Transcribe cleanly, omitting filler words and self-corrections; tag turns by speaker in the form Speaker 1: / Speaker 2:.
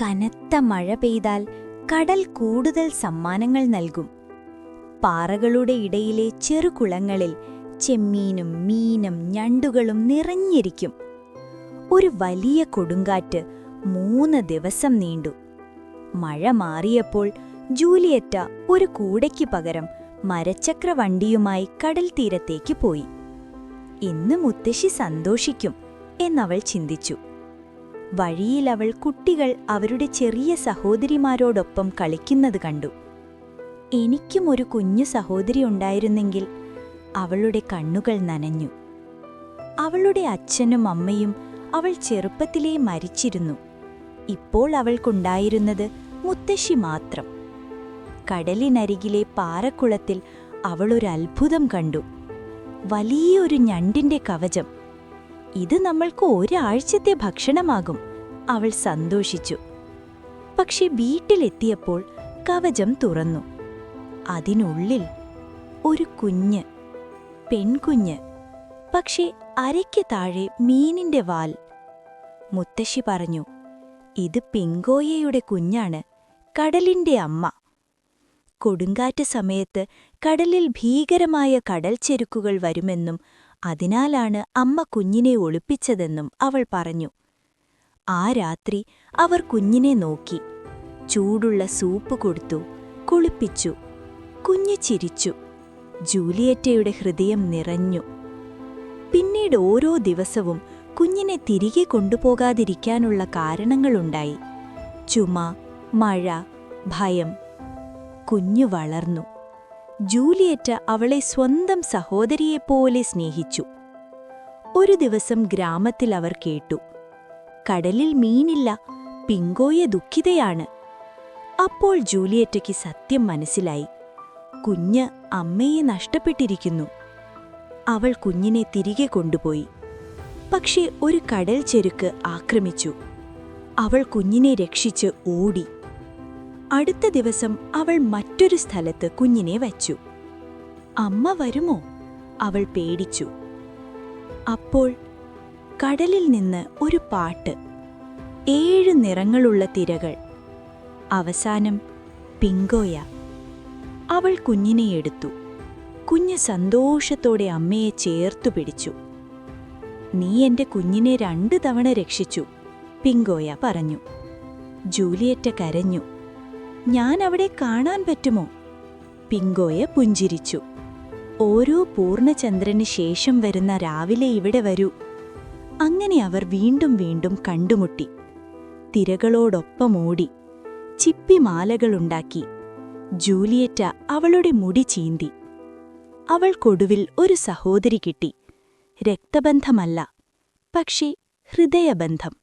Speaker 1: കനത്ത മഴ പെയ്താൽ കടൽ കൂടുതൽ സമ്മാനങ്ങൾ നൽകും. പാറകളുടെ ഇടയിലെ ചെറുകുളങ്ങളിൽ ചെമ്മീനും മീനും ഞണ്ടുകളും നിറഞ്ഞിരിക്കും. ഒരു വലിയ കൊടുങ്കാറ്റ് 3 ദിവസം നീണ്ടു. മഴ മാറിയപ്പോൾ ജൂലിയറ്റ ഒരു കൂടയ്ക്ക് പകരം മരച്ചക്രവണ്ടിയുമായി കടൽ തീരത്തേക്ക് പോയി. ഇന്ന് മുത്തശ്ശി സന്തോഷിക്കും എന്നവൾ ചിന്തിച്ചു. വഴിയിൽ അവൾ കുട്ടികൾ അവരുടെ ചെറിയ സഹോദരിമാരോടൊപ്പം കളിക്കുന്നത് കണ്ടു. എനിക്കും ഒരു കുഞ്ഞു സഹോദരി ഉണ്ടായിരുന്നെങ്കിൽ. അവളുടെ കണ്ണുകൾ നനഞ്ഞു. അവളുടെ അച്ഛനും അമ്മയും അവൾ ചെറുപ്പത്തിലേ മരിച്ചിരുന്നു. ഇപ്പോൾ അവൾക്കുണ്ടായിരുന്നത് മുത്തശ്ശി മാത്രം. കടലിനരികിലെ പാറക്കുളത്തിൽ അവളൊരു അത്ഭുതം കണ്ടു. വലിയൊരു ഞണ്ടിന്റെ കവചം. ഇത് നമ്മൾക്ക് ഒരാഴ്ചത്തെ ഭക്ഷണമാകും, അവൾ സന്തോഷിച്ചു. പക്ഷെ വീട്ടിലെത്തിയപ്പോൾ കവചം തുറന്നു. അതിനുള്ളിൽ ഒരു കുഞ്ഞ്, പെൺകുഞ്ഞ്. പക്ഷേ അരയ്ക്ക് താഴെ മീനിന്റെ വാൽ. മുത്തശ്ശി പറഞ്ഞു, ഇത് പിങ്കോയയുടെ കുഞ്ഞാണ്, കടലിന്റെ അമ്മ. കൊടുങ്കാറ്റ് സമയത്ത് കടലിൽ ഭീകരമായ കടൽച്ചെരുക്കുകൾ വരുമെന്നും അതിനാലാണ് അമ്മ കുഞ്ഞിനെ ഒളിപ്പിച്ചതെന്നും അവൾ പറഞ്ഞു. ആ രാത്രി അവർ കുഞ്ഞിനെ നോക്കി, ചൂടുള്ള സൂപ്പ് കൊടുത്തു, കുളിപ്പിച്ചു. കുഞ്ഞ് ചിരിച്ചു. ജൂലിയറ്റയുടെ ഹൃദയം നിറഞ്ഞു. പിന്നീട് ഓരോ ദിവസവും കുഞ്ഞിനെ തിരികെ കൊണ്ടുപോകാതിരിക്കാനുള്ള കാരണങ്ങളുണ്ടായി. ചുമ, മഴ, ഭയം. കുഞ്ഞു വളർന്നു. ജൂലിയറ്റ അവളെ സ്വന്തം സഹോദരിയെപ്പോലെ സ്നേഹിച്ചു. ഒരു ദിവസം ഗ്രാമത്തിൽ അവർ കേട്ടു, കടലിൽ മീനില്ല, പിങ്കോയെ ദുഃഖിതയാണ്. അപ്പോൾ ജൂലിയറ്റയ്ക്ക് സത്യം മനസ്സിലായി. കുഞ്ഞ് അമ്മയെ നഷ്ടപ്പെട്ടിരിക്കുന്നു. അവൾ കുഞ്ഞിനെ തിരികെ കൊണ്ടുപോയി. പക്ഷേ ഒരു കടൽ ചെരുക്ക് ആക്രമിച്ചു. അവൾ കുഞ്ഞിനെ രക്ഷിച്ച് ഓടി. അടുത്ത ദിവസം അവൾ മറ്റൊരു സ്ഥലത്ത് കുഞ്ഞിനെ വച്ചു. അമ്മ വരുമോ? അവൾ പേടിച്ചു. അപ്പോൾ കടലിൽ നിന്ന് ഒരു പാട്ട്, 7 നിറങ്ങളുള്ള തിരകൾ. അവസാനം പിങ്കോയ. അവൾ കുഞ്ഞിനെ എടുത്തു. കുഞ്ഞ് സന്തോഷത്തോടെ അമ്മയെ ചേർത്തു പിടിച്ചു. നീ എന്റെ കുഞ്ഞിനെ 2 തവണ രക്ഷിച്ചു, പിങ്കോയ പറഞ്ഞു. ജൂലിയറ്റ കരഞ്ഞു. ഞാൻ അവിടെ കാണാൻ പറ്റുമോ? പിങ്കോയ പുഞ്ചിരിച്ചു. ഓരോ പൂർണ്ണചന്ദ്രന് ശേഷം വരുന്ന രാവിലെ ഇവിടെ വരൂ. അങ്ങനെ അവർ വീണ്ടും വീണ്ടും കണ്ടുമുട്ടി. തിരകളോടൊപ്പം ഓടി, ചിപ്പിമാലകളുണ്ടാക്കി. ജൂലിയറ്റ അവളുടെ മുടി ചീന്തി. അവൾക്കൊടുവിൽ ഒരു സഹോദരി കിട്ടി. രക്തബന്ധമല്ല, പക്ഷേ ഹൃദയബന്ധം.